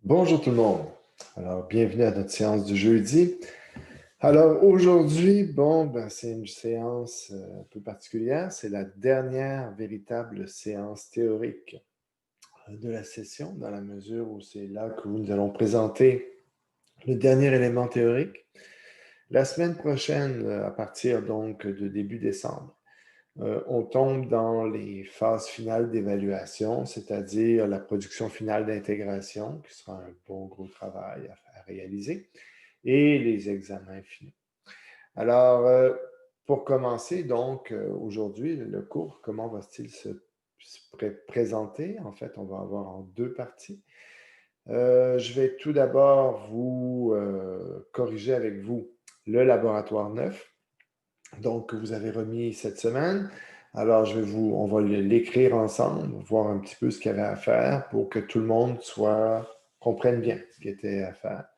Bonjour tout le monde. Alors, bienvenue à notre séance du jeudi. Alors, aujourd'hui, c'est une séance un peu particulière. C'est la dernière véritable séance théorique de la session, dans la mesure où c'est là que nous allons présenter le dernier élément théorique. La semaine prochaine, à partir donc de début décembre, on tombe dans les phases finales d'évaluation, c'est-à-dire la production finale d'intégration, qui sera un bon gros travail à réaliser, et les examens finaux. Alors, pour commencer, donc, aujourd'hui, le cours, comment va-t-il se présenter? En fait, on va avoir en deux parties. Je vais tout d'abord vous corriger avec vous le laboratoire 9, donc, que vous avez remis cette semaine. Alors, on va l'écrire ensemble, voir un petit peu ce qu'il y avait à faire pour que tout le monde comprenne bien ce qu'il était à faire.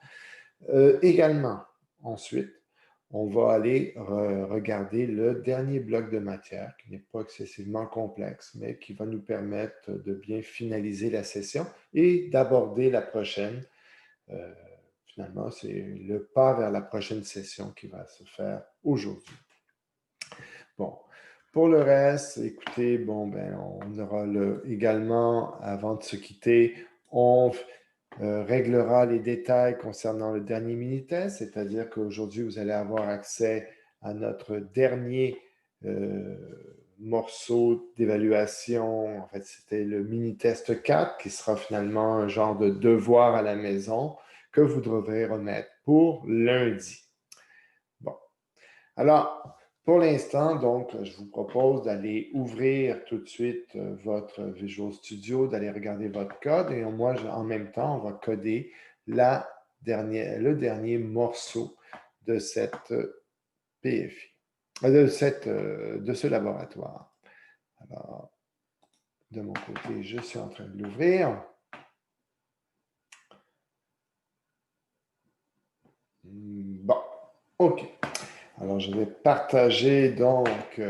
Également, ensuite, on va aller regarder le dernier bloc de matière, qui n'est pas excessivement complexe, mais qui va nous permettre de bien finaliser la session et d'aborder la prochaine. Finalement, c'est le pas vers la prochaine session qui va se faire aujourd'hui. Bon, pour le reste, écoutez, on aura également, avant de se quitter, on réglera les détails concernant le dernier mini-test, c'est-à-dire qu'aujourd'hui, vous allez avoir accès à notre dernier morceau d'évaluation. En fait, c'était le mini-test 4, qui sera finalement un genre de devoir à la maison que vous devrez remettre pour lundi. Bon. Alors, pour l'instant, donc, je vous propose d'aller ouvrir tout de suite votre Visual Studio, d'aller regarder votre code et moi, en même temps, on va coder le dernier morceau de cette PFI, de ce laboratoire. Alors, de mon côté, je suis en train de l'ouvrir. Bon, OK. Alors, je vais partager donc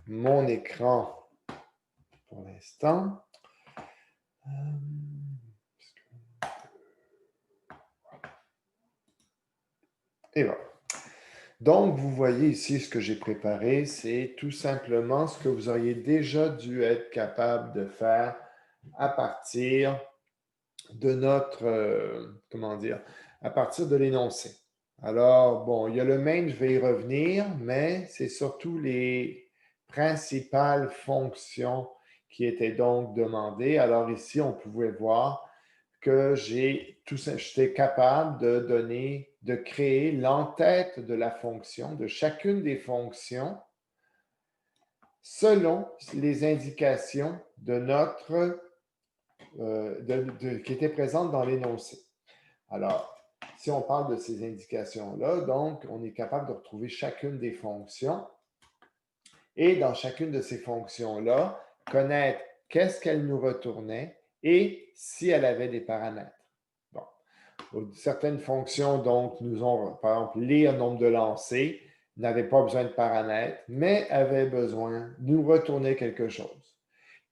mon écran pour l'instant. Et voilà. Donc, vous voyez ici ce que j'ai préparé, c'est tout simplement ce que vous auriez déjà dû être capable de faire à partir de à partir de l'énoncé. Alors, bon, il y a le main, je vais y revenir, mais c'est surtout les principales fonctions qui étaient donc demandées. Alors ici, on pouvait voir que j'étais capable de créer l'entête de la fonction, de chacune des fonctions, selon les indications de qui étaient présentes dans l'énoncé. Alors, si on parle de ces indications-là, donc, on est capable de retrouver chacune des fonctions et dans chacune de ces fonctions-là, connaître qu'est-ce qu'elle nous retournait et si elle avait des paramètres. Bon. Certaines fonctions, donc, nous ont, par exemple, lire nombre de lancers, n'avaient pas besoin de paramètres, mais avaient besoin de nous retourner quelque chose.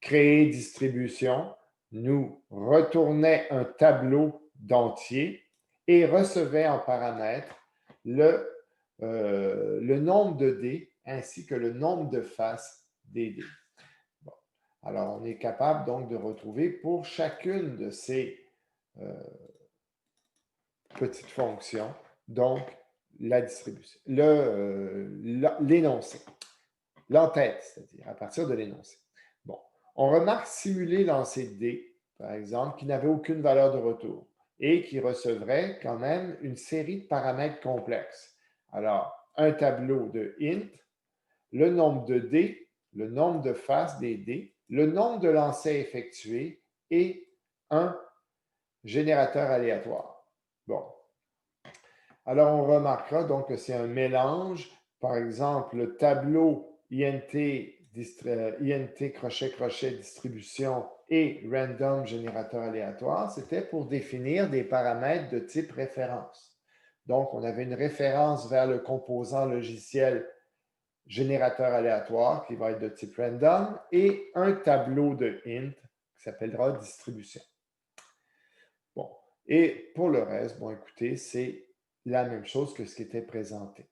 Créer distribution nous retournait un tableau d'entier et recevait en paramètre le nombre de dés ainsi que le nombre de faces des dés. Bon. Alors, on est capable donc de retrouver pour chacune de ces petites fonctions, donc la distribution, l'énoncé, l'entête, c'est-à-dire à partir de l'énoncé. Bon, on remarque simuler lancer de dés, par exemple, qui n'avait aucune valeur de retour et qui recevrait quand même une série de paramètres complexes. Alors, un tableau de int, le nombre de dés, le nombre de faces des dés, le nombre de lancers effectués et un générateur aléatoire. Bon. Alors, on remarquera donc que c'est un mélange. Par exemple, le tableau INT crochet distribution et random générateur aléatoire, c'était pour définir des paramètres de type référence. Donc, on avait une référence vers le composant logiciel générateur aléatoire qui va être de type random et un tableau de int qui s'appellera distribution. Bon. Et pour le reste, bon, écoutez, c'est la même chose que ce qui était présenté.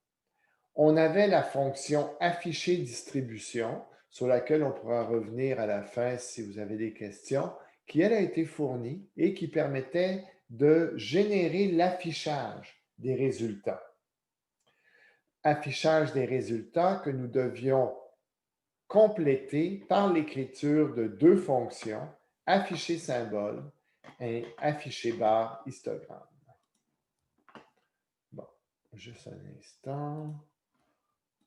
On avait la fonction afficher distribution, sur laquelle on pourra revenir à la fin si vous avez des questions, qui, elle, a été fournie et qui permettait de générer l'affichage des résultats. Affichage des résultats que nous devions compléter par l'écriture de deux fonctions, afficher symbole et afficher barre histogramme. Bon, juste un instant.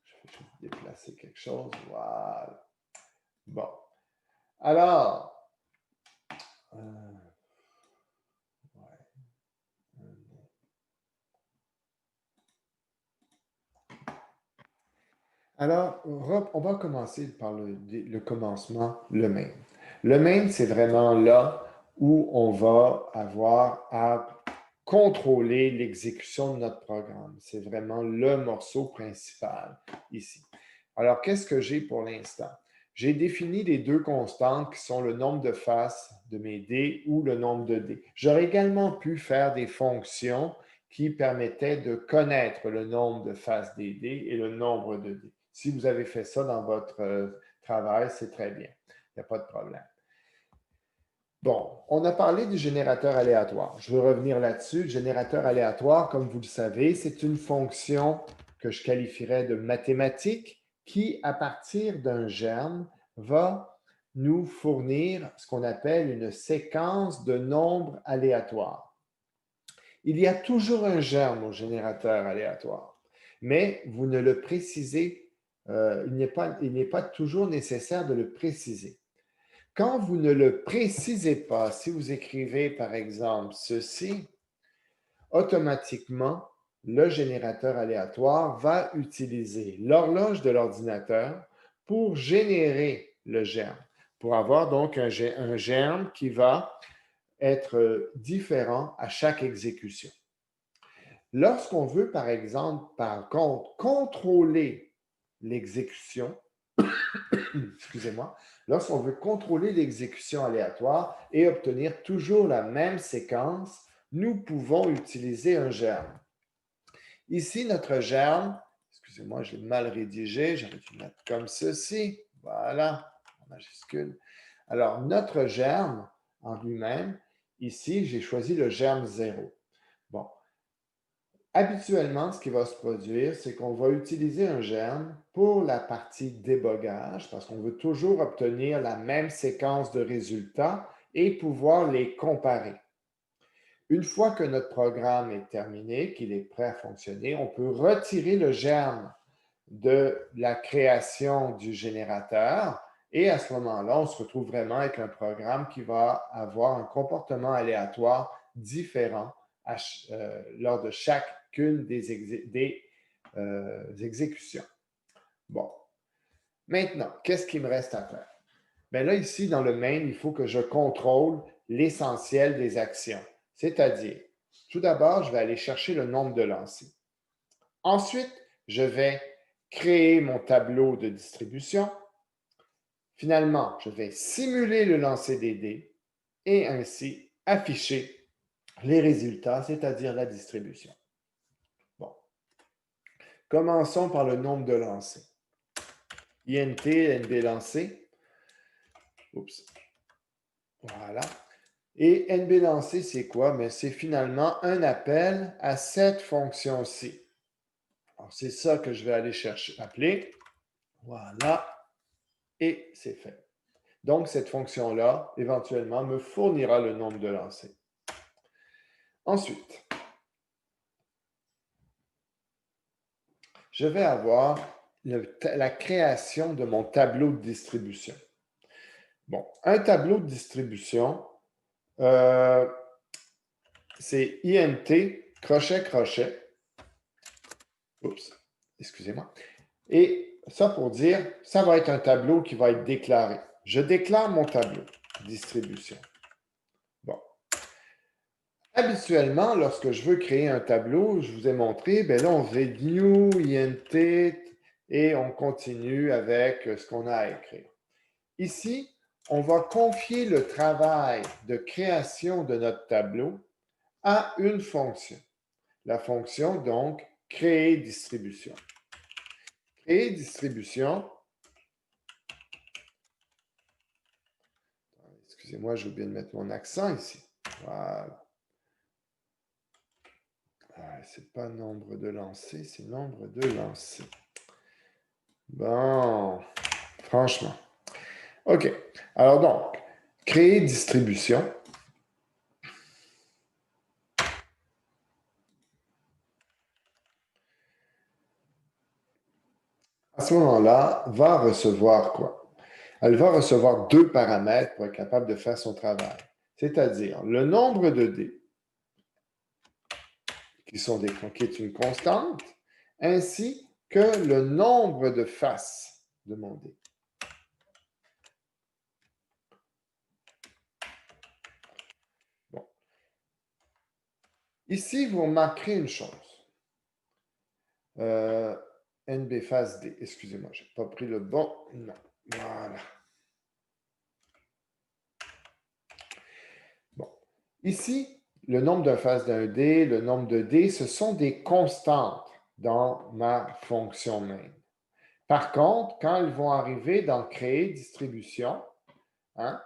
Je vais juste déplacer quelque chose. Voilà. Bon. Alors, ouais. Alors, on va commencer par le commencement, le main. Le main, c'est vraiment là où on va avoir à contrôler l'exécution de notre programme. C'est vraiment le morceau principal ici. Alors, qu'est-ce que j'ai pour l'instant? J'ai défini les deux constantes qui sont le nombre de faces de mes dés ou le nombre de dés. J'aurais également pu faire des fonctions qui permettaient de connaître le nombre de faces des dés et le nombre de dés. Si vous avez fait ça dans votre travail, c'est très bien. Il n'y a pas de problème. Bon, on a parlé du générateur aléatoire. Je veux revenir là-dessus. Le générateur aléatoire, comme vous le savez, c'est une fonction que je qualifierais de mathématique qui, à partir d'un germe, va nous fournir ce qu'on appelle une séquence de nombres aléatoires. Il y a toujours un germe au générateur aléatoire, mais vous ne le précisez, il n'est pas toujours nécessaire de le préciser. Quand vous ne le précisez pas, si vous écrivez par exemple ceci, automatiquement, le générateur aléatoire va utiliser l'horloge de l'ordinateur pour générer le germe, pour avoir donc un germe qui va être différent à chaque exécution. Lorsqu'on veut, par exemple, par contre, contrôler l'exécution, excusez-moi, lorsqu'on veut contrôler l'exécution aléatoire et obtenir toujours la même séquence, nous pouvons utiliser un germe. Ici, notre germe, excusez-moi, je l'ai mal rédigé, j'aurais dû le mettre comme ceci, voilà, en majuscule. Alors, notre germe en lui-même, ici, j'ai choisi le germe 0. Bon. Habituellement, ce qui va se produire, c'est qu'on va utiliser un germe pour la partie débogage, parce qu'on veut toujours obtenir la même séquence de résultats et pouvoir les comparer. Une fois que notre programme est terminé, qu'il est prêt à fonctionner, on peut retirer le germe de la création du générateur et à ce moment-là, on se retrouve vraiment avec un programme qui va avoir un comportement aléatoire différent lors de chacune des exécutions. Bon. Maintenant, qu'est-ce qu'il me reste à faire? Bien là, ici, dans le main, il faut que je contrôle l'essentiel des actions. C'est-à-dire, tout d'abord, je vais aller chercher le nombre de lancers. Ensuite, je vais créer mon tableau de distribution. Finalement, je vais simuler le lancer des dés et ainsi afficher les résultats, c'est-à-dire la distribution. Bon. Commençons par le nombre de lancers. INT, NB lancé. Oups. Voilà. Et NB lancé, c'est quoi? Mais c'est finalement un appel à cette fonction-ci. Alors, c'est ça que je vais aller chercher, appeler. Voilà. Et c'est fait. Donc, cette fonction-là, éventuellement, me fournira le nombre de lancers. Ensuite, je vais avoir la création de mon tableau de distribution. Bon, un tableau de distribution, c'est INT, crochet, crochet. Oups, excusez-moi. Et ça pour dire, ça va être un tableau qui va être déclaré. Je déclare mon tableau, distribution. Bon. Habituellement, lorsque je veux créer un tableau, je vous ai montré, bien là, on fait new, INT, et on continue avec ce qu'on a à écrire. Ici, on va confier le travail de création de notre tableau à une fonction. La fonction, donc, créer distribution. Créer distribution. Excusez-moi, j'ai oublié de mettre mon accent ici. Voilà. Ce n'est pas nombre de lancers, c'est nombre de lancers. Bon, franchement. OK. Alors donc, créer distribution. À ce moment-là, va recevoir quoi? Elle va recevoir deux paramètres pour être capable de faire son travail. C'est-à-dire le nombre de dés, qui est une constante, ainsi que le nombre de faces de mon dé. Bon. Ici, vous remarquerez une chose. NB face D. Excusez-moi, je n'ai pas pris le bon. Non. Voilà. Bon. Ici, le nombre de faces d'un dé, le nombre de dés, ce sont des constantes dans ma fonction main. Par contre, quand elles vont arriver dans créer distribution, hein,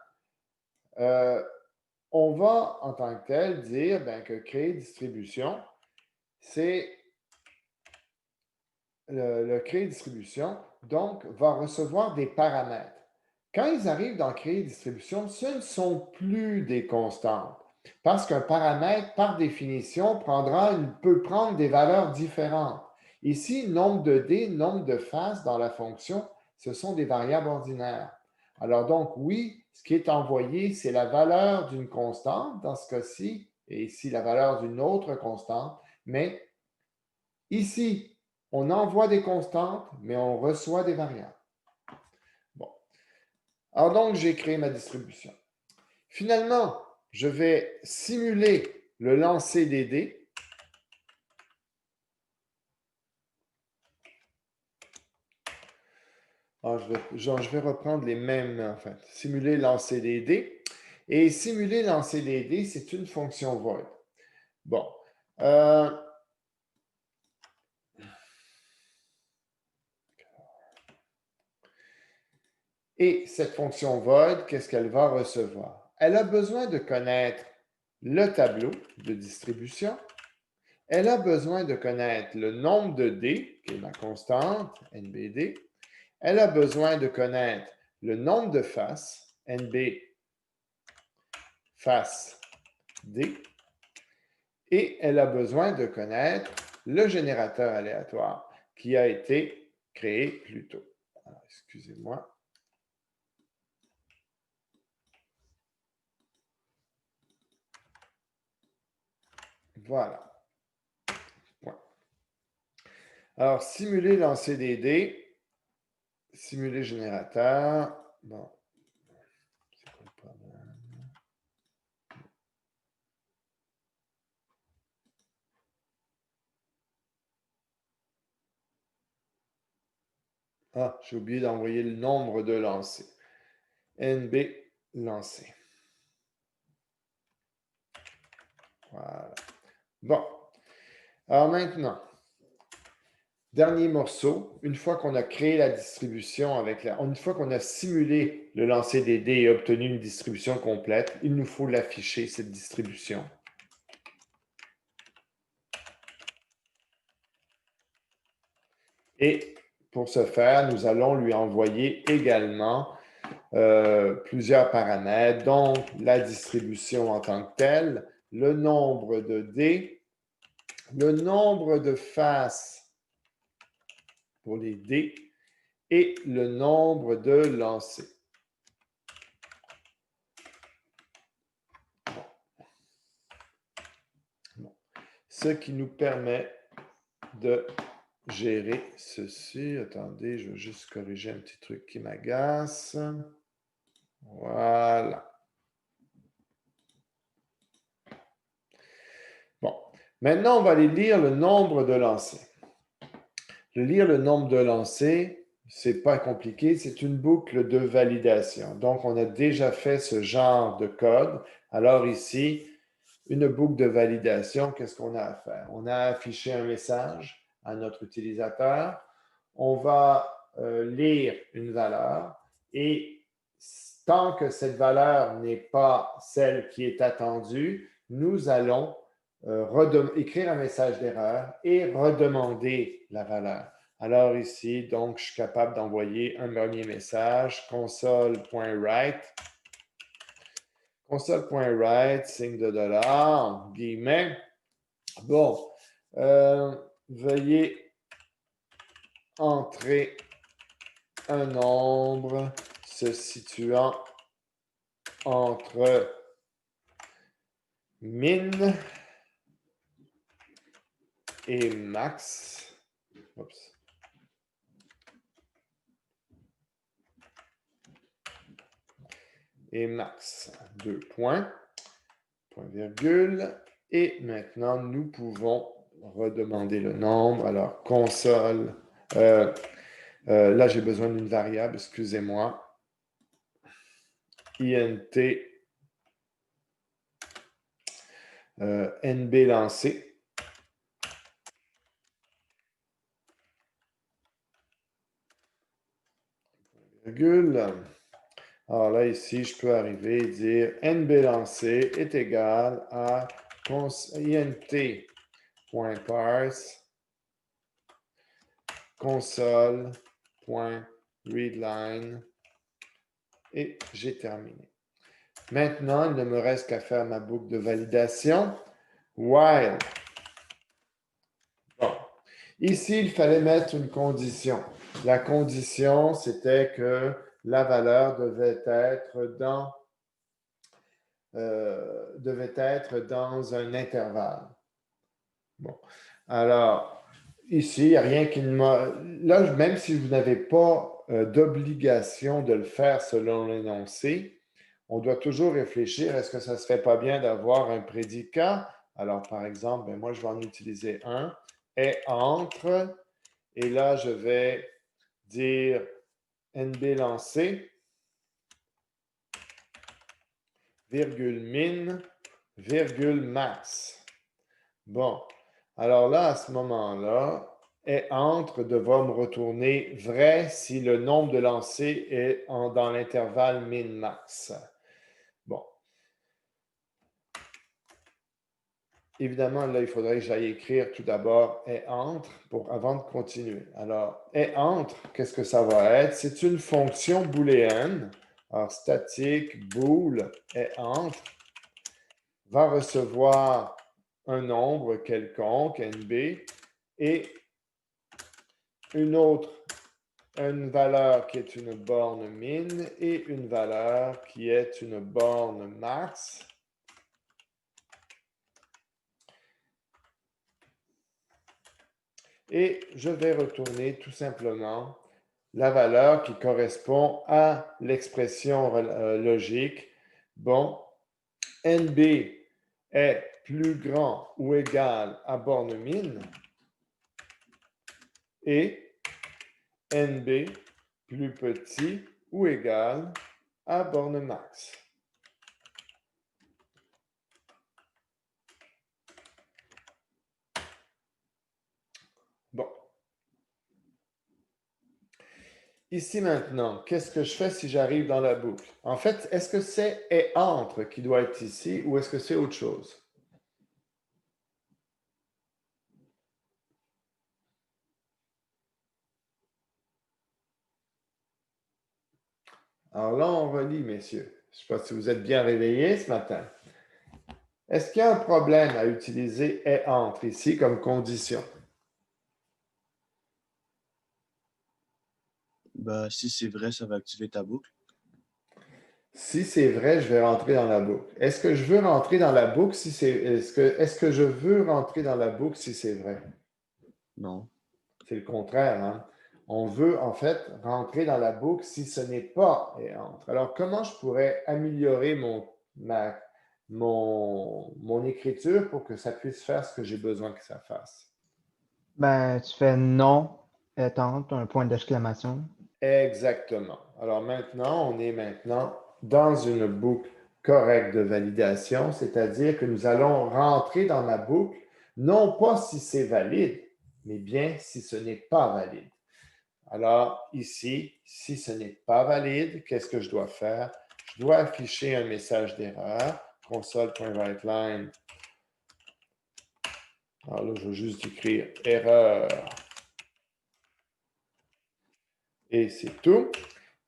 on va en tant que tel dire que créer distribution, c'est le créer distribution, donc, va recevoir des paramètres. Quand ils arrivent dans créer distribution, ce ne sont plus des constantes. Parce qu'un paramètre, par définition, peut prendre des valeurs différentes. Ici, nombre de dés, nombre de faces dans la fonction, ce sont des variables ordinaires. Alors donc, oui, ce qui est envoyé, c'est la valeur d'une constante dans ce cas-ci, et ici la valeur d'une autre constante, mais ici, on envoie des constantes, mais on reçoit des variables. Bon. Alors donc, j'ai créé ma distribution. Finalement, je vais simuler le lancer des dés. Je vais reprendre les mêmes, en fait. Simuler lancer des dés. Et simuler lancer des dés, c'est une fonction void. Bon. Et cette fonction void, qu'est-ce qu'elle va recevoir? Elle a besoin de connaître le tableau de distribution. Elle a besoin de connaître le nombre de dés, qui est ma constante, NBD. Elle a besoin de connaître le nombre de faces, NB face D. Et elle a besoin de connaître le générateur aléatoire qui a été créé plus tôt. Alors, excusez-moi. Voilà. Ouais. Alors, simuler lancer des dés, simuler générateur. Bon. C'est quoi le problème? Ah, j'ai oublié d'envoyer le nombre de lancers. NB lancé. Voilà. Bon. Alors maintenant, dernier morceau, une fois qu'on a créé la distribution, une fois qu'on a simulé le lancer des dés et obtenu une distribution complète, il nous faut l'afficher, cette distribution. Et pour ce faire, nous allons lui envoyer également plusieurs paramètres, donc la distribution en tant que telle, le nombre de dés, le nombre de faces pour les dés et le nombre de lancers. Bon. Ce qui nous permet de gérer ceci. Attendez, je vais juste corriger un petit truc qui m'agace. Voilà. Bon. Maintenant, on va aller lire le nombre de lancers. Lire le nombre de lancers, c'est pas compliqué, c'est une boucle de validation. Donc, on a déjà fait ce genre de code. Alors ici, une boucle de validation, qu'est-ce qu'on a à faire? On a affiché un message à notre utilisateur. On va lire une valeur et tant que cette valeur n'est pas celle qui est attendue, nous allons écrire un message d'erreur et redemander la valeur. Alors ici, donc, je suis capable d'envoyer un premier message, console.write, console.write, signe de dollar, guillemets. Bon, veuillez entrer un nombre se situant entre min et max. Oups. Et max. Deux points, point virgule. Et maintenant, nous pouvons redemander le nombre. Alors, console. Là, j'ai besoin d'une variable, excusez-moi. int nb lancé. Virgule. Alors là, ici, je peux arriver et dire nb lancé est égal à int.parse console.readline et j'ai terminé. Maintenant, il ne me reste qu'à faire ma boucle de validation. While. Bon. Ici, il fallait mettre une condition. La condition, c'était que la valeur devait être dans un intervalle. Bon. Alors, ici, il n'y a rien qui m'a... Là, même si vous n'avez pas d'obligation de le faire selon l'énoncé, on doit toujours réfléchir, est-ce que ça ne serait pas bien d'avoir un prédicat? Alors, par exemple, moi, je vais en utiliser un, est entre, et là, je vais dire NB lancé, virgule min, virgule max. Bon, alors là, à ce moment-là, est entre devra me retourner vrai si le nombre de lancers est dans l'intervalle min-max. Bon. Évidemment, là, il faudrait que j'aille écrire tout d'abord est entre avant de continuer. Alors, est entre, qu'est-ce que ça va être? C'est une fonction booléenne. Alors, statique bool est entre va recevoir un nombre quelconque, NB, et une valeur qui est une borne min et une valeur qui est une borne max. Et je vais retourner tout simplement la valeur qui correspond à l'expression logique. Bon, NB est plus grand ou égal à borne min et NB plus petit ou égal à borne max. Bon. Ici maintenant, qu'est-ce que je fais si j'arrive dans la boucle? En fait, est-ce que c'est est entre qui doit être ici ou est-ce que c'est autre chose? Alors là, on relit, messieurs. Je ne sais pas si vous êtes bien réveillés ce matin. Est-ce qu'il y a un problème à utiliser est entre ici comme condition? Bah, si c'est vrai, ça va activer ta boucle. Si c'est vrai, je vais rentrer dans la boucle. Est-ce que je veux rentrer dans la boucle si c'est... Est-ce que je veux rentrer dans la boucle si c'est vrai? Non. C'est le contraire, hein? On veut en fait rentrer dans la boucle si ce n'est pas et entre. Alors, comment je pourrais améliorer mon écriture pour que ça puisse faire ce que j'ai besoin que ça fasse? Ben, tu fais non, tente, un point d'exclamation. Exactement. Alors maintenant, on est maintenant dans une boucle correct de validation, c'est-à-dire que nous allons rentrer dans ma boucle, non pas si c'est valide, mais bien si ce n'est pas valide. Alors, ici, si ce n'est pas valide, qu'est-ce que je dois faire? Je dois afficher un message d'erreur, console.writeLine. Alors là, je vais juste écrire erreur. Et c'est tout.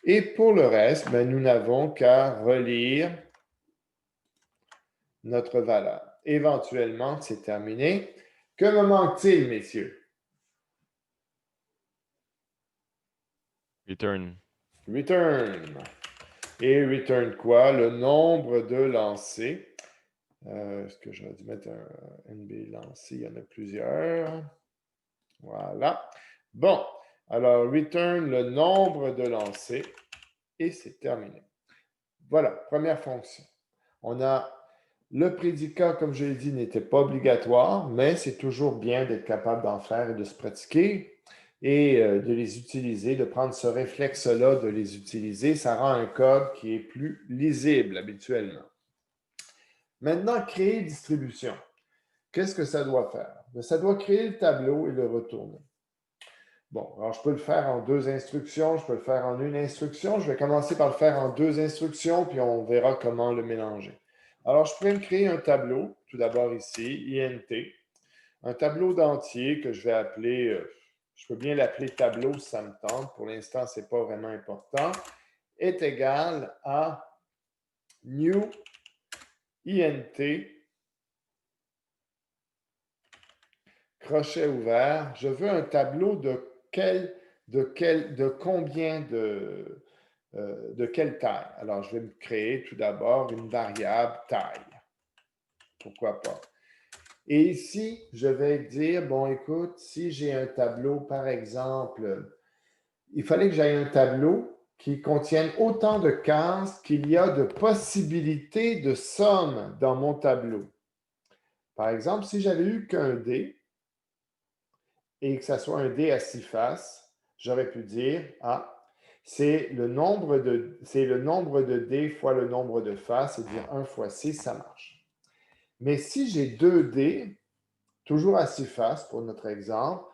Et pour le reste, ben, nous n'avons qu'à relire notre valeur. Éventuellement, c'est terminé. Que me manque-t-il, messieurs? Return. Return. Et return quoi? Le nombre de lancers. Est-ce que j'aurais dû mettre un NB lancé? Il y en a plusieurs. Voilà. Bon. Alors, return le nombre de lancers. Et c'est terminé. Voilà, première fonction. On a le prédicat, comme je l'ai dit, n'était pas obligatoire, mais c'est toujours bien d'être capable d'en faire et de se pratiquer et de les utiliser, de prendre ce réflexe-là, de les utiliser. Ça rend un code qui est plus lisible habituellement. Maintenant, créer distribution. Qu'est-ce que ça doit faire? Ça doit créer le tableau et le retourner. Bon, alors je peux le faire en 2 instructions, je peux le faire en 1 instruction. Je vais commencer par le faire en 2 instructions, puis on verra comment le mélanger. Alors, je pourrais me créer un tableau, tout d'abord ici, INT, un tableau d'entier que je vais appeler, je peux bien l'appeler tableau si ça me tente. Pour l'instant, ce n'est pas vraiment important, est égal à new INT, crochet ouvert. Je veux un tableau de combien de quelle taille? Alors, je vais me créer tout d'abord une variable taille. Pourquoi pas? Et ici, je vais dire, bon, écoute, si j'ai un tableau, par exemple, il fallait que j'aie un tableau qui contienne autant de cases qu'il y a de possibilités de somme dans mon tableau. Par exemple, si j'avais eu qu'un dé et que ça soit un dé à 6 faces, j'aurais pu dire, ah, c'est le nombre de dés fois le nombre de faces, et dire 1 fois 6, ça marche. Mais si j'ai 2 dés, toujours à 6 faces pour notre exemple,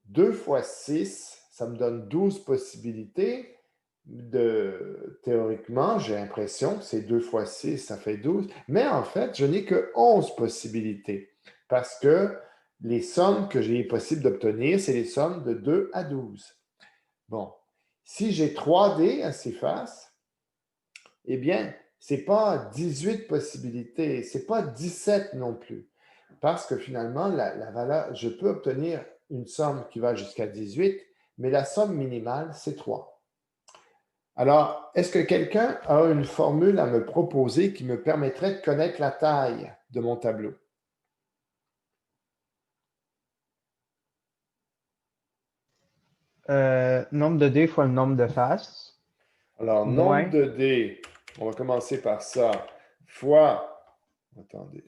2 fois 6, ça me donne 12 possibilités. Théoriquement, j'ai l'impression que c'est 2 fois 6, ça fait 12. Mais en fait, je n'ai que 11 possibilités parce que les sommes que j'ai possible d'obtenir, c'est les sommes de 2 à 12. Bon, si j'ai 3 dés à 6 faces, eh bien, ce n'est pas 18 possibilités, ce n'est pas 17 non plus. Parce que finalement, la valeur, je peux obtenir une somme qui va jusqu'à 18, mais la somme minimale, c'est 3. Alors, est-ce que quelqu'un a une formule à me proposer qui me permettrait de connaître la taille de mon tableau? Nombre de dés fois le nombre de faces. Alors, Moins. nombre de dés, on va commencer par ça, fois, attendez,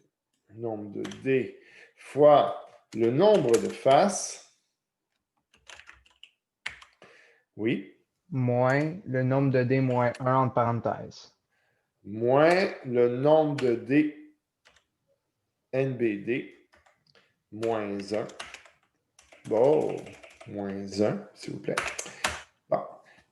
nombre de dés fois le nombre de faces. Oui. Moins le nombre de dés moins 1 entre parenthèses. Moins le nombre de dés NBD moins 1. Bon, moins 1, s'il vous plaît. Bon,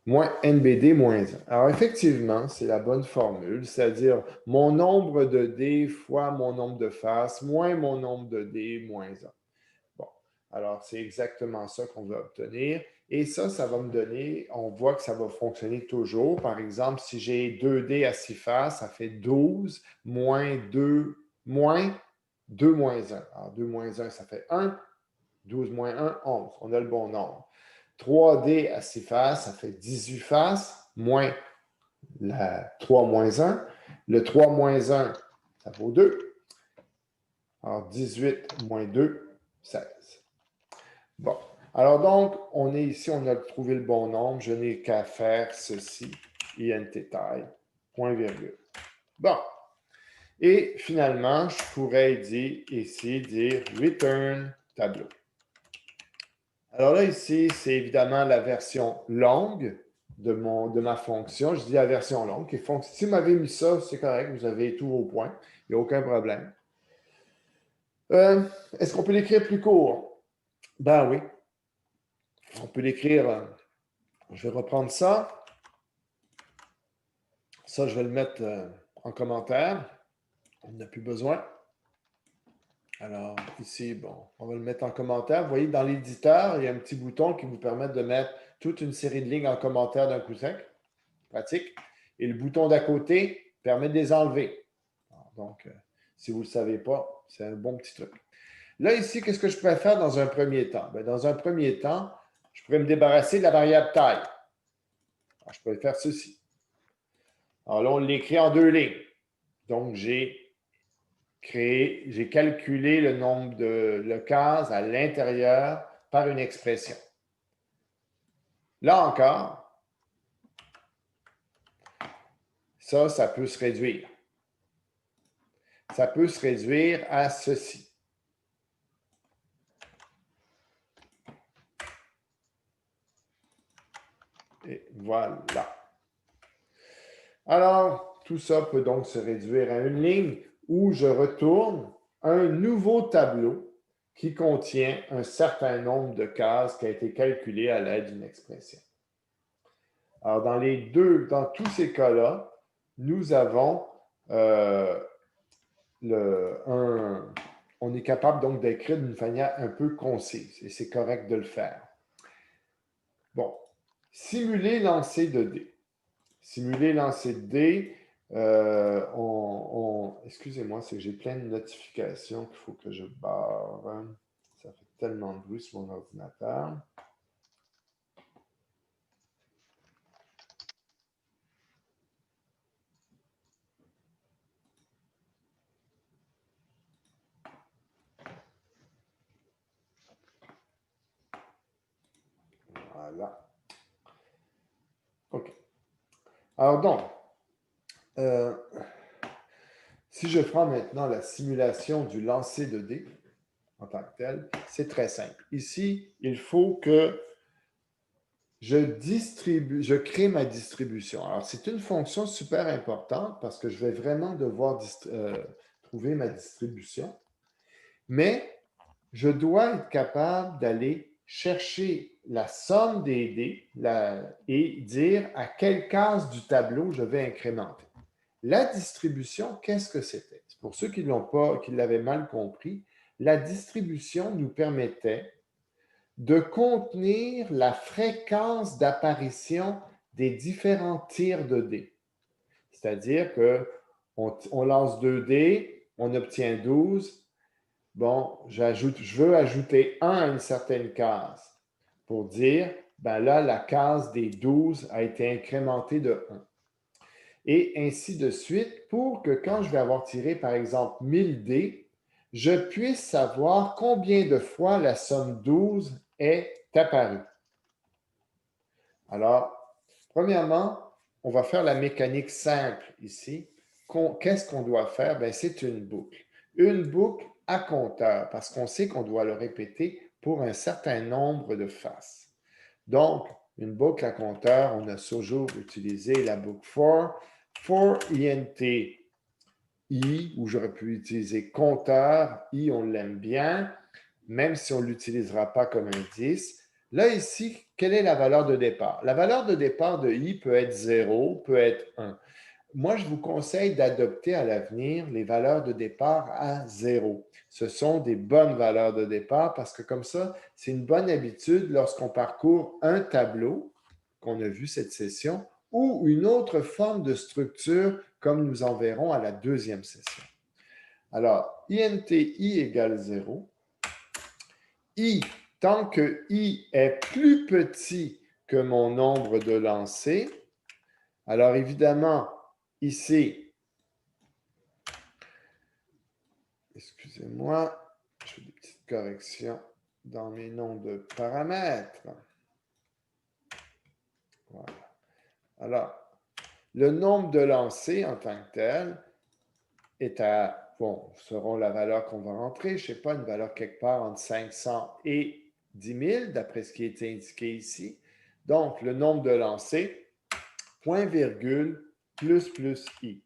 moins NBD moins 1. Alors, effectivement, c'est la bonne formule, c'est-à-dire mon nombre de dés fois mon nombre de faces moins mon nombre de dés moins 1. Bon, alors c'est exactement ça qu'on va obtenir. Et ça va me donner, on voit que ça va fonctionner toujours. Par exemple, si j'ai 2 dés à 6 faces, ça fait 12 moins 2 moins 2 moins 1. Alors, 2 moins 1, ça fait 1. 12 moins 1, 11. On a le bon nombre. 3 dés à 6 faces, ça fait 18 faces, moins la 3 moins 1. Le 3 moins 1, ça vaut 2. Alors, 18 moins 2, 16. Bon. Alors donc, on est ici, on a trouvé le bon nombre. Je n'ai qu'à faire ceci, int taille, point virgule. Bon. Et finalement, je pourrais dire return tableau. Alors là, ici, c'est évidemment la version longue de ma fonction. Je dis la version longue. Si vous m'avez mis ça, c'est correct, vous avez tous vos points. Il n'y a aucun problème. Est-ce qu'on peut l'écrire plus court? Ben oui. On peut l'écrire. Je vais reprendre ça. Ça, je vais le mettre en commentaire. On n'a plus besoin. Alors, ici, bon, on va le mettre en commentaire. Vous voyez, dans l'éditeur, il y a un petit bouton qui vous permet de mettre toute une série de lignes en commentaire d'un coup sec. Pratique. Et le bouton d'à côté permet de les enlever. Donc, si vous ne le savez pas, c'est un bon petit truc. Là, ici, qu'est-ce que je pourrais faire dans un premier temps? Bien, dans un premier temps, je pourrais me débarrasser de la variable taille. Alors, je pourrais faire ceci. Alors là, on l'écrit en 2 lignes. Donc, j'ai calculé le nombre de cases à l'intérieur par une expression. Là encore, ça peut se réduire. Ça peut se réduire à ceci. Et voilà. Alors, tout ça peut donc se réduire à une ligne où je retourne un nouveau tableau qui contient un certain nombre de cases qui a été calculé à l'aide d'une expression. Alors, dans tous ces cas-là, nous avons on est capable donc d'écrire d'une manière un peu concise et c'est correct de le faire. Bon, simuler lancer de dés. Simuler lancer de dés, excusez-moi, c'est que j'ai plein de notifications qu'il faut que je barre. Ça fait tellement de bruit sur mon ordinateur. Voilà. OK. Alors donc, si je prends maintenant la simulation du lancer de dés en tant que tel, c'est très simple. Ici, il faut que je crée ma distribution. Alors, c'est une fonction super importante parce que je vais vraiment devoir trouver ma distribution. Mais je dois être capable d'aller chercher la somme des dés et dire à quelle case du tableau je vais incrémenter. La distribution, qu'est-ce que c'était? Pour ceux qui l'avaient mal compris, la distribution nous permettait de contenir la fréquence d'apparition des différents tirs de dés. C'est-à-dire qu'on lance 2 dés, on obtient 12. Bon, je veux ajouter 1 à une certaine case pour dire, ben là, la case des 12 a été incrémentée de 1. Et ainsi de suite, pour que quand je vais avoir tiré, par exemple, 1000 dés, je puisse savoir combien de fois la somme 12 est apparue. Alors, premièrement, on va faire la mécanique simple ici. Qu'est-ce qu'on doit faire? Bien, c'est une boucle. Une boucle à compteur, parce qu'on sait qu'on doit le répéter pour un certain nombre de faces. Donc, une boucle à compteur, on a toujours utilisé la boucle for int i, où j'aurais pu utiliser compteur. I, on l'aime bien, même si on ne l'utilisera pas comme indice. Là, ici, quelle est la valeur de départ? La valeur de départ de i peut être 0, peut être 1. Moi, je vous conseille d'adopter à l'avenir les valeurs de départ à 0. Ce sont des bonnes valeurs de départ parce que comme ça, c'est une bonne habitude lorsqu'on parcourt un tableau qu'on a vu cette session ou une autre forme de structure comme nous en verrons à la deuxième session. Alors, int i égale 0. I, tant que i est plus petit que mon nombre de lancers, alors évidemment, ici, excusez-moi, je fais des petites corrections dans mes noms de paramètres. Voilà. Alors, le nombre de lancers en tant que tel est seront la valeur qu'on va rentrer, je ne sais pas, une valeur quelque part entre 500 et 10 000, d'après ce qui est indiqué ici. Donc, le nombre de lancers, point virgule, plus i.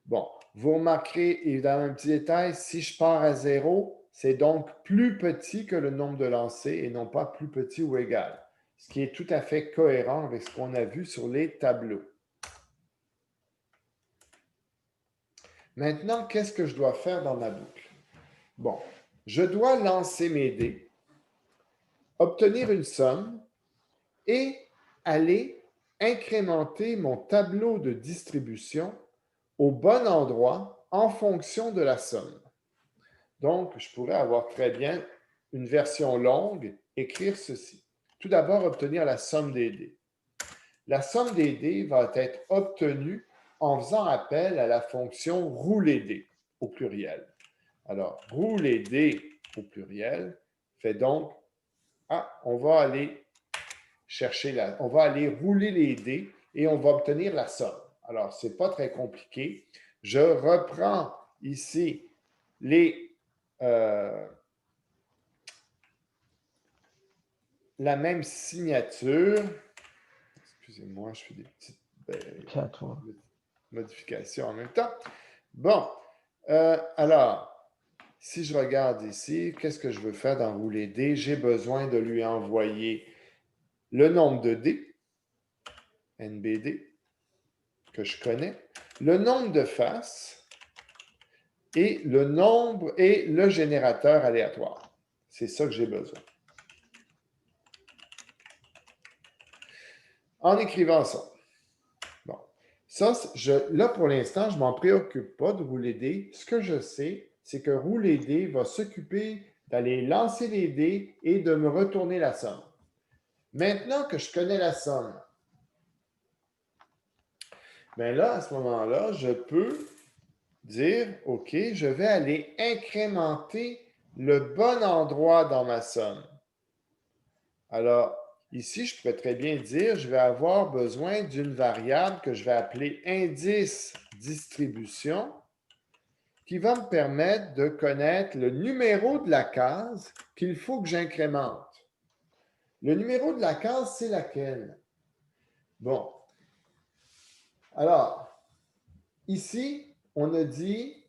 Bon, vous remarquerez évidemment un petit détail, si je pars à 0, c'est donc plus petit que le nombre de lancers et non pas plus petit ou égal, ce qui est tout à fait cohérent avec ce qu'on a vu sur les tableaux. Maintenant, qu'est-ce que je dois faire dans ma boucle? Bon, je dois lancer mes dés, obtenir une somme et aller incrémenter mon tableau de distribution au bon endroit en fonction de la somme. Donc, je pourrais avoir très bien une version longue, écrire ceci. Tout d'abord, obtenir la somme des dés. La somme des dés va être obtenue en faisant appel à la fonction rouler dés au pluriel. Alors, rouler dés au pluriel fait donc, on va aller on va aller rouler les dés et on va obtenir la somme. Alors, ce n'est pas très compliqué. Je reprends ici la même signature. Excusez-moi, je fais des petites modifications en même temps. Bon, alors, si je regarde ici, qu'est-ce que je veux faire dans rouler dés? J'ai besoin de lui envoyer le nombre de dés, NBD, que je connais, le nombre de faces et le nombre et le générateur aléatoire. C'est ça que j'ai besoin. En écrivant ça. Bon. Ça, là, pour l'instant, je ne m'en préoccupe pas de rouler dés. Ce que je sais, c'est que rouler dés va s'occuper d'aller lancer les dés et de me retourner la somme. Maintenant que je connais la somme, bien là, à ce moment-là, je peux dire, OK, je vais aller incrémenter le bon endroit dans ma somme. Alors, ici, je pourrais très bien dire, je vais avoir besoin d'une variable que je vais appeler indice distribution qui va me permettre de connaître le numéro de la case qu'il faut que j'incrémente. Le numéro de la case, c'est laquelle? Bon. Alors, ici, on a dit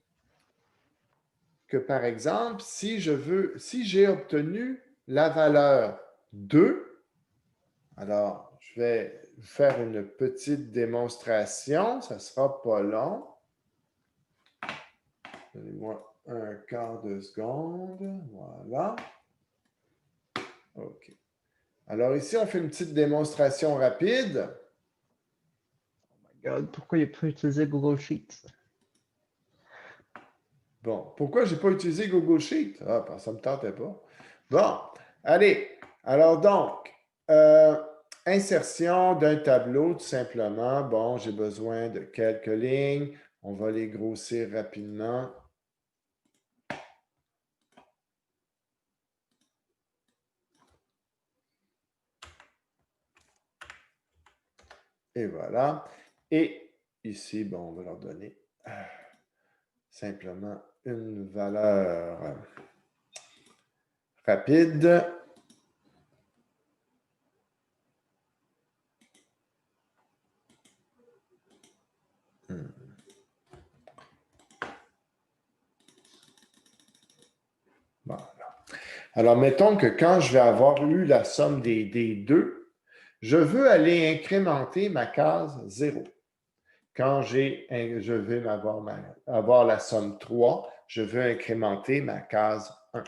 que, par exemple, si j'ai obtenu la valeur 2, alors, je vais faire une petite démonstration, ça ne sera pas long. Donnez-moi un quart de seconde, voilà. OK. Alors ici, on fait une petite démonstration rapide. Oh my God, pourquoi il n'a pas utilisé Google Sheets? Bon, pourquoi je n'ai pas utilisé Google Sheet? Ah, ça ne me tentait pas. Bon, allez. Alors donc, insertion d'un tableau, tout simplement. Bon, j'ai besoin de quelques lignes. On va les grossir rapidement. Et voilà. Et ici, bon, on va leur donner simplement une valeur rapide. Voilà. Alors, mettons que quand je vais avoir eu la somme des deux, je veux aller incrémenter ma case 0. Quand je vais avoir la somme 3, je veux incrémenter ma case 1.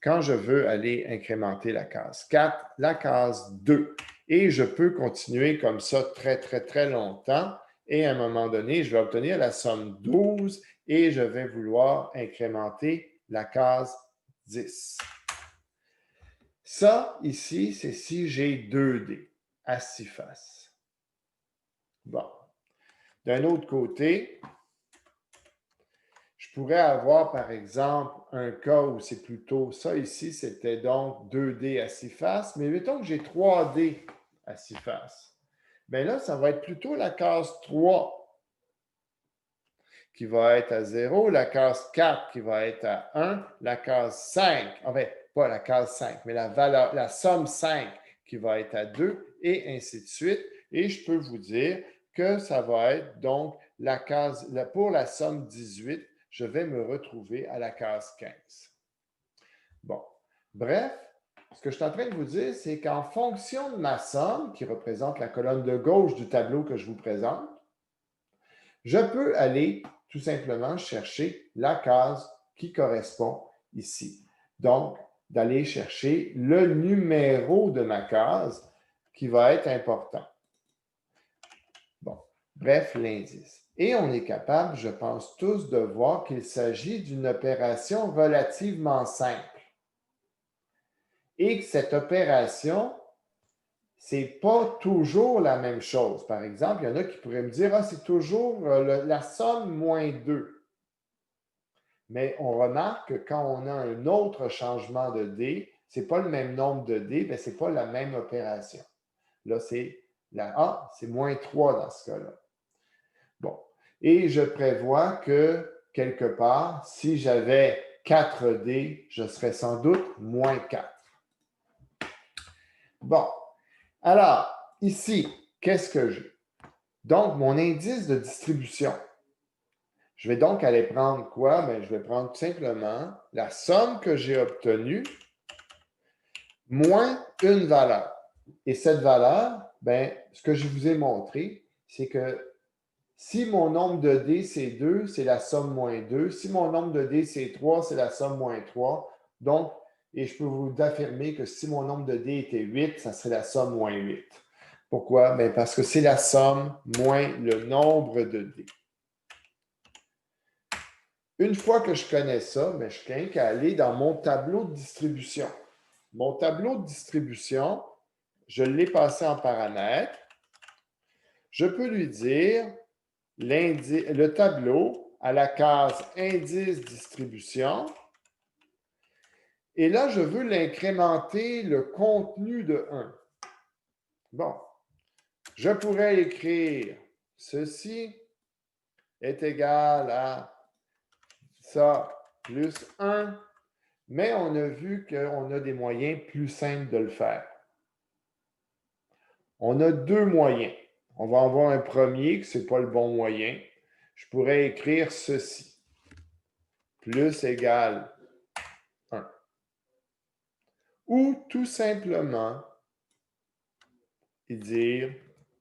Quand je veux aller incrémenter la case 4, la case 2. Et je peux continuer comme ça très, très, très longtemps. Et à un moment donné, je vais obtenir la somme 12 et je vais vouloir incrémenter la case 10. Ça, ici, c'est si j'ai 2 dés à 6 faces. Bon. D'un autre côté, je pourrais avoir, par exemple, un cas où c'est plutôt ça ici, c'était donc 2 dés à 6 faces, mais mettons que j'ai 3 dés à 6 faces. Bien là, ça va être plutôt la case 3 qui va être à 0, la case 4 qui va être à 1, la case 5, enfin, pas la case 5, mais la somme 5 qui va être à 2 et ainsi de suite. Et je peux vous dire que ça va être donc la case, pour la somme 18, je vais me retrouver à la case 15. Bon, bref, ce que je suis en train de vous dire, c'est qu'en fonction de ma somme, qui représente la colonne de gauche du tableau que je vous présente, je peux aller tout simplement chercher la case qui correspond ici. Donc, d'aller chercher le numéro de ma case qui va être important. Bon, bref, l'indice. Et on est capable, je pense tous, de voir qu'il s'agit d'une opération relativement simple. Et que cette opération, ce n'est pas toujours la même chose. Par exemple, il y en a qui pourraient me dire, ah, c'est toujours la somme moins 2. Mais on remarque que quand on a un autre changement de dés, ce n'est pas le même nombre de dés, mais ce n'est pas la même opération. Là, c'est c'est moins 3 dans ce cas-là. Bon. Et je prévois que, quelque part, si j'avais 4 dés, je serais sans doute moins 4. Bon. Alors, ici, qu'est-ce que j'ai? Donc, mon indice de distribution. Je vais donc aller prendre quoi? Bien, je vais prendre tout simplement la somme que j'ai obtenue moins une valeur. Et cette valeur, bien, ce que je vous ai montré, c'est que si mon nombre de dés, c'est 2, c'est la somme moins 2. Si mon nombre de dés, c'est 3, c'est la somme moins 3. Donc, et je peux vous affirmer que si mon nombre de dés était 8, ça serait la somme moins 8. Pourquoi? Bien, parce que c'est la somme moins le nombre de dés. Une fois que je connais ça, bien, je tiens qu'à aller dans mon tableau de distribution. Mon tableau de distribution, je l'ai passé en paramètres. Je peux lui dire le tableau à la case indice distribution. Et là, je veux l'incrémenter le contenu de 1. Bon, je pourrais écrire ceci est égal à ça plus 1, mais on a vu qu'on a des moyens plus simples de le faire. On a deux moyens. On va avoir un premier, que ce n'est pas le bon moyen. Je pourrais écrire ceci. Plus égal 1. Ou tout simplement dire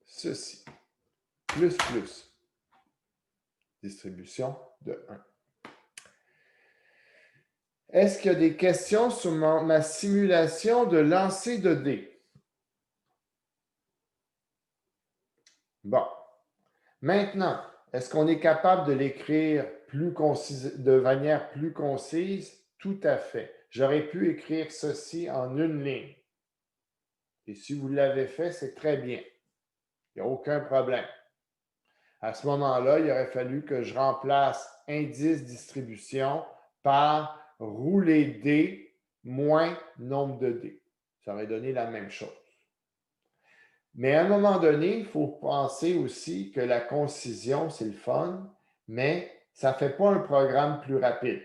ceci. Plus plus. Distribution de 1. Est-ce qu'il y a des questions sur ma simulation de lancer de dés? Bon. Maintenant, est-ce qu'on est capable de l'écrire de manière plus concise? Tout à fait. J'aurais pu écrire ceci en une ligne. Et si vous l'avez fait, c'est très bien. Il n'y a aucun problème. À ce moment-là, il aurait fallu que je remplace indice distribution par rouler dés moins nombre de dés. Ça aurait donné la même chose. Mais à un moment donné, il faut penser aussi que la concision, c'est le fun, mais ça ne fait pas un programme plus rapide.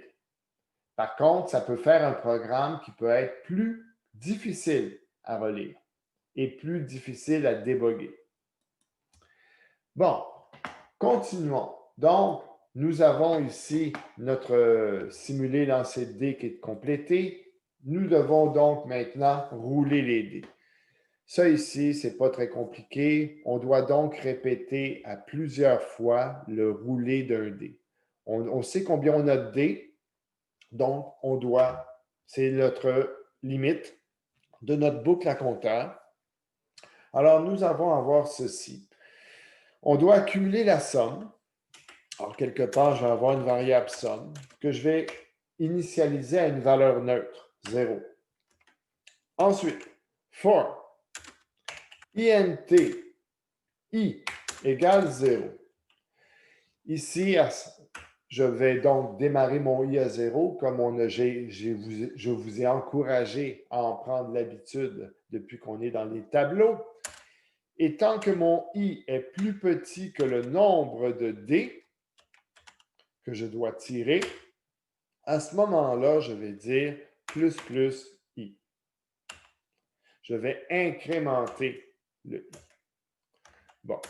Par contre, ça peut faire un programme qui peut être plus difficile à relire et plus difficile à déboguer. Bon, continuons. Donc, nous avons ici notre simulé lancer de dés qui est complété. Nous devons donc maintenant rouler les dés. Ça ici, ce n'est pas très compliqué. On doit donc répéter à plusieurs fois le rouler d'un dé. On sait combien on a de dés, donc c'est notre limite de notre boucle à compteur. Alors, nous allons avoir ceci. On doit accumuler la somme. Alors, quelque part, je vais avoir une variable somme que je vais initialiser à une valeur neutre, 0. Ensuite, for int i égale 0. Ici, je vais donc démarrer mon i à 0 comme je vous ai encouragé à en prendre l'habitude depuis qu'on est dans les tableaux. Et tant que mon i est plus petit que le nombre de dés que je dois tirer, à ce moment-là, je vais dire plus plus i. je vais incrémenter le i. Bon.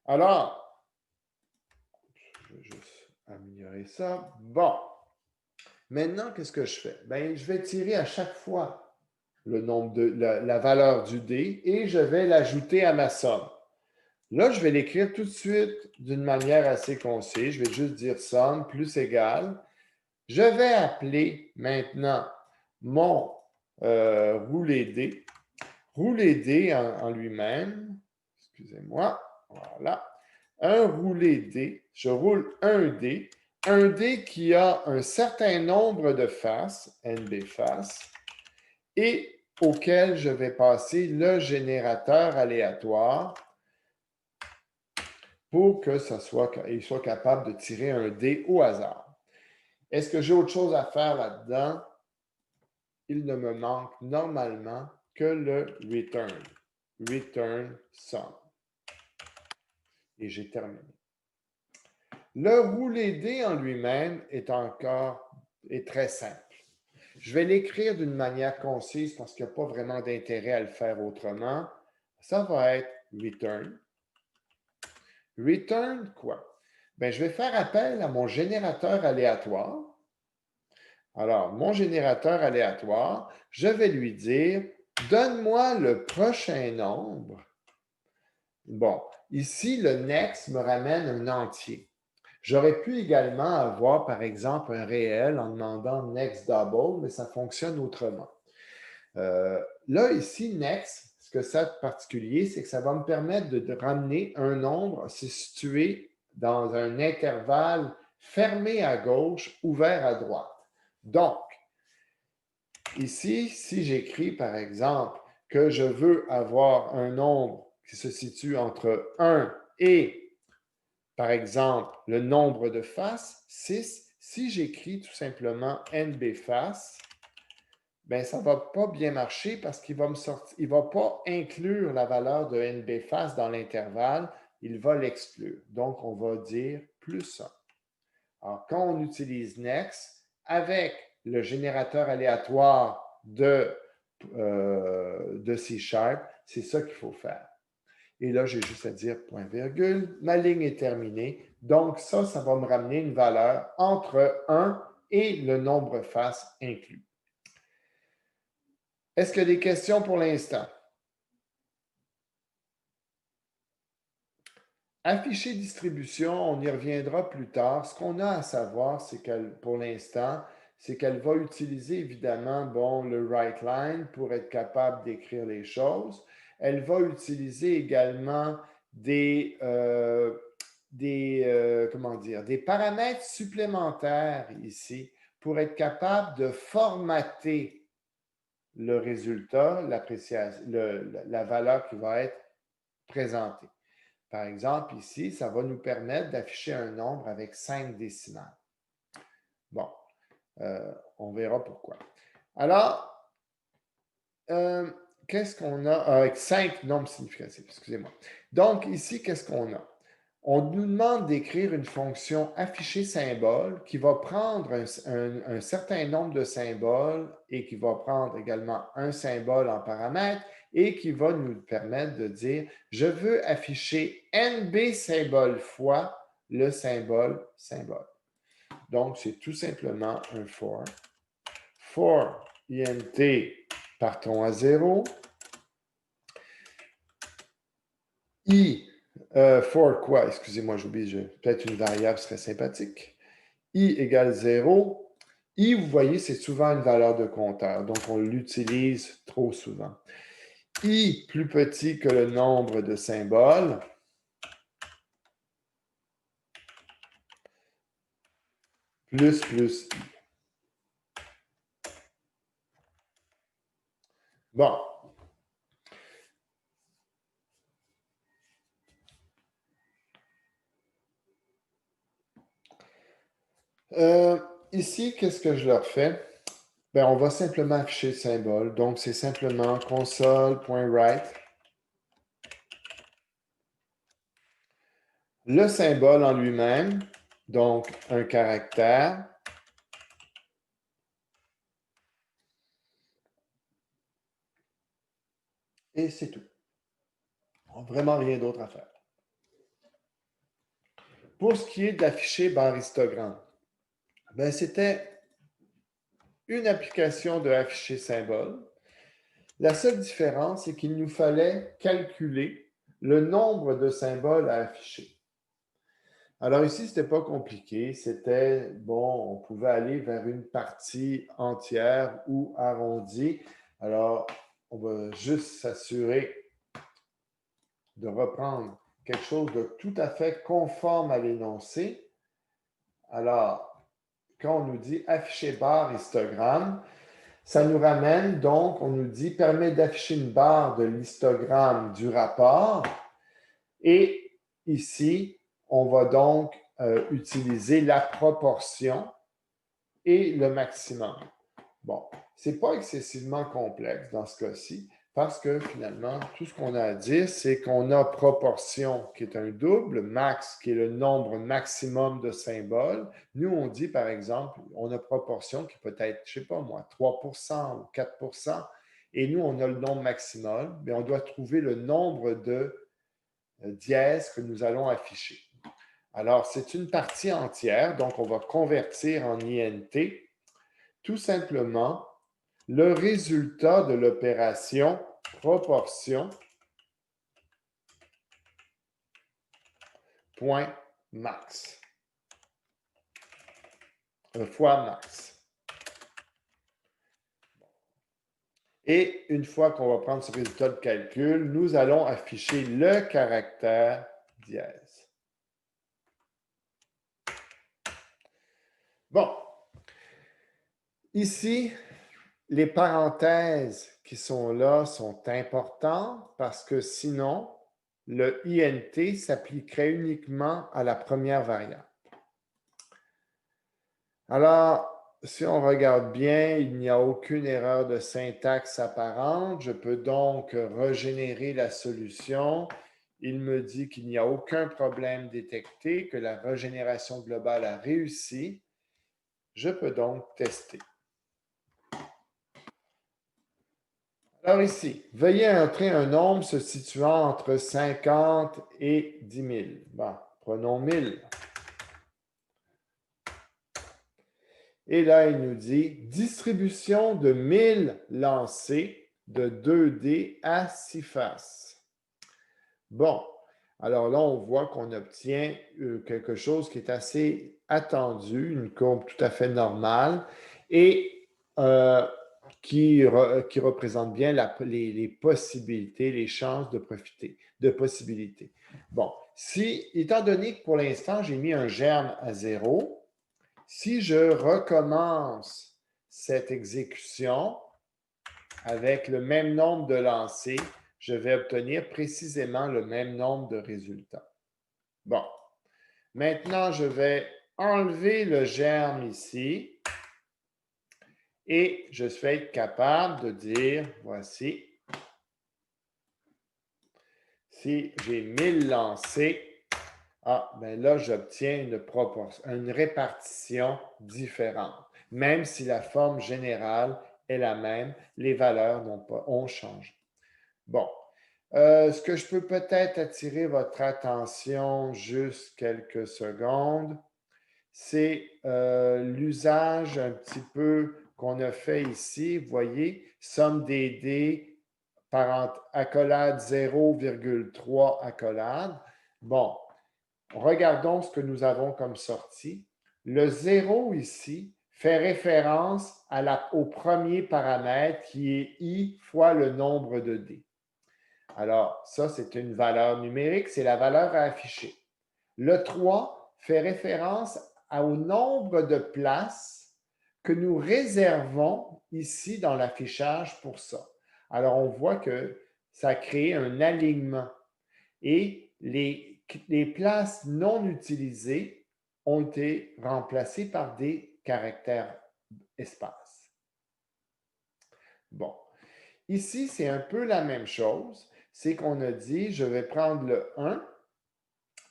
Alors, je vais juste améliorer ça. Bon. Maintenant, qu'est-ce que je fais? Bien, je vais tirer à chaque fois le nombre de la valeur du dé et je vais l'ajouter à ma somme. Là, je vais l'écrire tout de suite d'une manière assez concise. Je vais juste dire somme plus égal. Je vais appeler maintenant mon roulé dé. Roulé dé en lui-même, excusez-moi, voilà. Un roulé dé, je roule un dé qui a un certain nombre de faces, NB faces, et auquel je vais passer le générateur aléatoire pour que il soit capable de tirer un dé au hasard. Est-ce que j'ai autre chose à faire là-dedans? Il ne me manque normalement que le return. Return sum. Et j'ai terminé. Le roulé dé en lui-même est très simple. Je vais l'écrire d'une manière concise parce qu'il n'y a pas vraiment d'intérêt à le faire autrement. Ça va être return. Return quoi? Bien, je vais faire appel à mon générateur aléatoire. Alors, mon générateur aléatoire, je vais lui dire, donne-moi le prochain nombre. Bon, ici, le next me ramène un entier. J'aurais pu également avoir, par exemple, un réel en demandant next double, mais ça fonctionne autrement. Là, ici, next, ce que ça a de particulier, c'est que ça va me permettre de ramener un nombre situé dans un intervalle fermé à gauche, ouvert à droite. Donc, ici, si j'écris, par exemple, que je veux avoir un nombre qui se situe entre 1 et, par exemple, le nombre de faces, 6, si j'écris tout simplement NB faces, bien, ça ne va pas bien marcher parce qu'il va il ne va pas inclure la valeur de NB face dans l'intervalle, il va l'exclure. Donc, on va dire plus 1. Alors, quand on utilise next, avec le générateur aléatoire de C#, c'est ça qu'il faut faire. Et là, j'ai juste à dire point virgule, ma ligne est terminée. Donc, ça va me ramener une valeur entre 1 et le nombre face inclus. Est-ce qu'il y a des questions pour l'instant? Afficher distribution, on y reviendra plus tard. Ce qu'on a à savoir, c'est qu'elle, pour l'instant, c'est qu'elle va utiliser évidemment le right line pour être capable d'écrire les choses. Elle va utiliser également des paramètres supplémentaires ici pour être capable de formater le résultat, la valeur qui va être présentée. Par exemple, ici, ça va nous permettre d'afficher un nombre avec 5 décimales. Bon, on verra pourquoi. Alors, qu'est-ce qu'on a avec 5 nombres significatifs? Excusez-moi. Donc, ici, qu'est-ce qu'on a? On nous demande d'écrire une fonction afficher symbole qui va prendre un certain nombre de symboles et qui va prendre également un symbole en paramètre et qui va nous permettre de dire « Je veux afficher NB symbole fois le symbole symbole ». Donc, c'est tout simplement un for. For int, partons à 0. For quoi? Excusez-moi, j'oublie, peut-être une variable serait sympathique. I égale 0. I, vous voyez, c'est souvent une valeur de compteur, donc on l'utilise trop souvent. I plus petit que le nombre de symboles. Plus I. Bon. Ici, qu'est-ce que je leur fais? Bien, on va simplement afficher le symbole. Donc, c'est simplement console.write. Le symbole en lui-même, donc un caractère. Et c'est tout. Vraiment rien d'autre à faire. Pour ce qui est d'afficher barre histogramme, ben, c'était une application de afficher symbole. La seule différence, c'est qu'il nous fallait calculer le nombre de symboles à afficher. Alors ici, ce n'était pas compliqué. C'était, bon, on pouvait aller vers une partie entière ou arrondie. Alors, on va juste s'assurer de reprendre quelque chose de tout à fait conforme à l'énoncé. Alors, quand on nous dit afficher barre histogramme, ça nous ramène donc, on nous dit permet d'afficher une barre de l'histogramme du rapport. Et ici, on va donc utiliser la proportion et le maximum. Bon, ce n'est pas excessivement complexe dans ce cas-ci, parce que finalement, tout ce qu'on a à dire, c'est qu'on a proportion qui est un double, max qui est le nombre maximum de symboles. Nous, on dit par exemple, on a proportion qui peut être, je ne sais pas moi, 3% ou 4%, et nous, on a le nombre maximum, mais on doit trouver le nombre de dièses que nous allons afficher. Alors, c'est une partie entière, donc on va convertir en INT tout simplement le résultat de l'opération proportion point max fois max. Et une fois qu'on va prendre ce résultat de calcul, nous allons afficher le caractère dièse. Bon, ici, les parenthèses qui sont là sont importantes parce que sinon, le INT s'appliquerait uniquement à la première variable. Alors, si on regarde bien, il n'y a aucune erreur de syntaxe apparente. Je peux donc régénérer la solution. Il me dit qu'il n'y a aucun problème détecté, que la régénération globale a réussi. Je peux donc tester. Alors ici, veuillez entrer un nombre se situant entre 50 et 10 000. Bon, prenons 1000. Et là, il nous dit distribution de 1000 lancés de 2D à 6 faces. Bon, alors là, on voit qu'on obtient quelque chose qui est assez attendu, une courbe tout à fait normale et qui représente bien les possibilités, les chances de profiter, de possibilités. Bon, étant donné que pour l'instant, j'ai mis un germe à 0, si je recommence cette exécution avec le même nombre de lancers, je vais obtenir précisément le même nombre de résultats. Bon, maintenant, je vais enlever le germe ici et je vais être capable de dire, voici, si j'ai 1000 lancers, ben là, j'obtiens une répartition différente. Même si la forme générale est la même, les valeurs ont changé. Bon, ce que je peux peut-être attirer votre attention juste quelques secondes, c'est l'usage un petit peu qu'on a fait ici. Vous voyez, somme des dés par accolade 0,3 accolade. Bon, regardons ce que nous avons comme sortie. Le 0 ici fait référence au premier paramètre qui est i fois le nombre de dés. Alors, ça, c'est une valeur numérique, c'est la valeur à afficher. Le 3 fait référence au nombre de places que nous réservons ici dans l'affichage pour ça. Alors, on voit que ça crée un alignement et les places non utilisées ont été remplacées par des caractères espaces. Bon, ici, c'est un peu la même chose. C'est qu'on a dit, je vais prendre le 1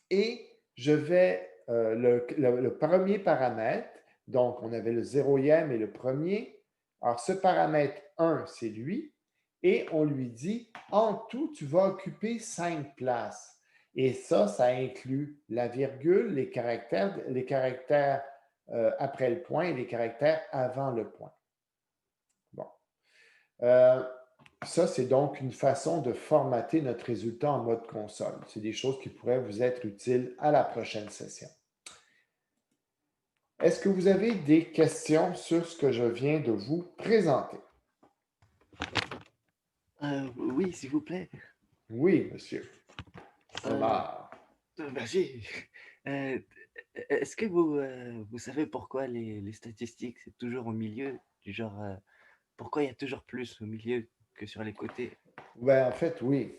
et je vais, le premier paramètre, donc on avait le 0e et le premier. Alors, ce paramètre 1, c'est lui. et on lui dit, en tout, tu vas occuper 5 places. Et ça inclut la virgule, les caractères après le point et les caractères avant le point. Bon. Ça, c'est donc une façon de formater notre résultat en mode console. C'est des choses qui pourraient vous être utiles à la prochaine session. Est-ce que vous avez des questions sur ce que je viens de vous présenter? Oui, s'il vous plaît. Oui, monsieur. Somar. Merci. Euh, Est-ce que vous savez pourquoi les statistiques, c'est toujours au milieu, du genre, pourquoi il y a toujours plus au milieu que sur les côtés? Ben, en fait, oui.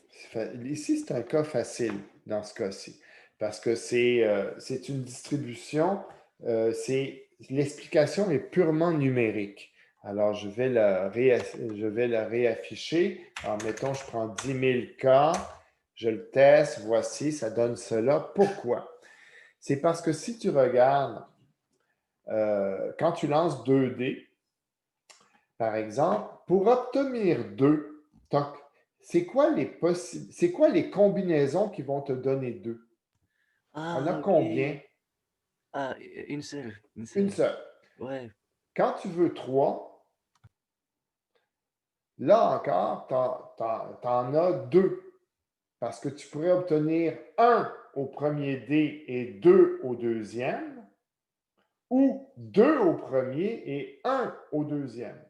Ici, c'est un cas facile dans ce cas-ci, parce que c'est une distribution, l'explication est purement numérique. Alors, je vais la réafficher. Alors, mettons, je prends 10 000 cas, je le teste, voici, ça donne cela. Pourquoi? C'est parce que si tu regardes, quand tu lances 2 dés, par exemple, pour obtenir 2, c'est quoi les combinaisons qui vont te donner 2? On a Ah, ok. combien? Ah, une seule. Une seule. Ouais. Quand tu veux 3, là encore, tu en as 2. Parce que tu pourrais obtenir 1 au premier dé et 2 au deuxième, ou 2 au premier et 1 au deuxième.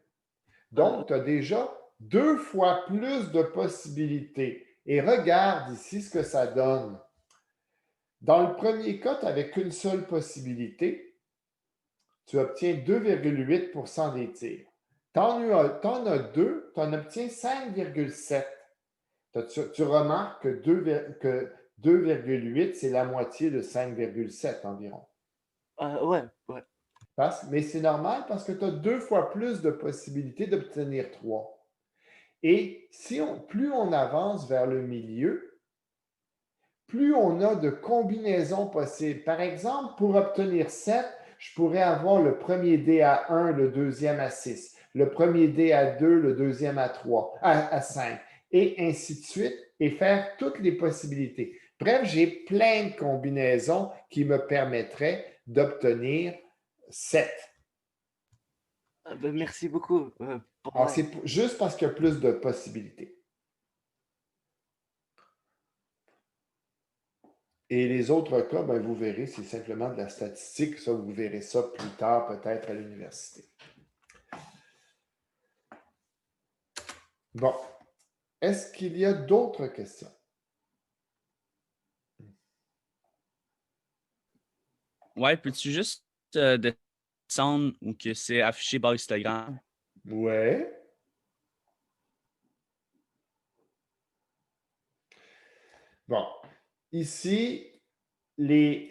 Donc, tu as déjà 2 fois plus de possibilités. Et regarde ici ce que ça donne. Dans le premier cas, tu n'avais qu'une seule possibilité. Tu obtiens 2,8 des tirs. Tu en as 2, tu en obtiens 5,7. Tu remarques que 2,8, c'est la moitié de 5,7 environ. Ouais. Mais c'est normal parce que tu as 2 fois plus de possibilités d'obtenir 3. Et plus on avance vers le milieu, plus on a de combinaisons possibles. Par exemple, pour obtenir 7, je pourrais avoir le premier dé à 1, le deuxième à 6, le premier dé à 2, le deuxième à 3, à 5, et ainsi de suite, et faire toutes les possibilités. Bref, j'ai plein de combinaisons qui me permettraient d'obtenir 7. Ben, merci beaucoup. Alors, c'est juste parce qu'il y a plus de possibilités. Et les autres cas, ben, vous verrez, c'est simplement de la statistique. Ça, vous verrez ça plus tard, peut-être à l'université. Bon. Est-ce qu'il y a d'autres questions? Ouais, peux-tu juste descendre ou que c'est affiché par histogramme? Ouais. Bon. Ici, les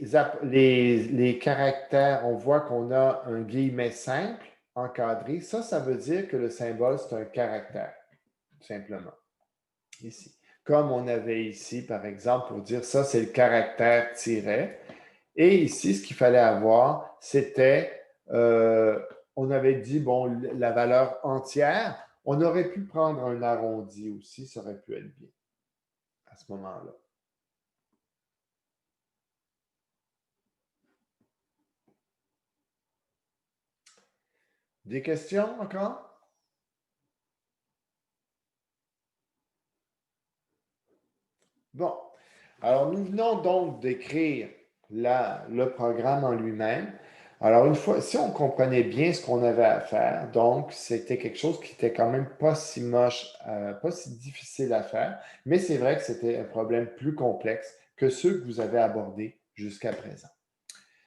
caractères, on voit qu'on a un guillemet simple encadré. Ça veut dire que le symbole, c'est un caractère, tout simplement. Ici. Comme on avait ici, par exemple, pour dire ça, c'est le caractère tiret. Et ici, ce qu'il fallait avoir, c'était, on avait dit, bon, la valeur entière. On aurait pu prendre un arrondi aussi, ça aurait pu être bien à ce moment-là. Des questions encore? Bon. Alors, nous venons donc d'écrire le programme en lui-même. Alors, une fois, si on comprenait bien ce qu'on avait à faire, donc c'était quelque chose qui était quand même pas si moche, pas si difficile à faire, mais c'est vrai que c'était un problème plus complexe que ceux que vous avez abordés jusqu'à présent.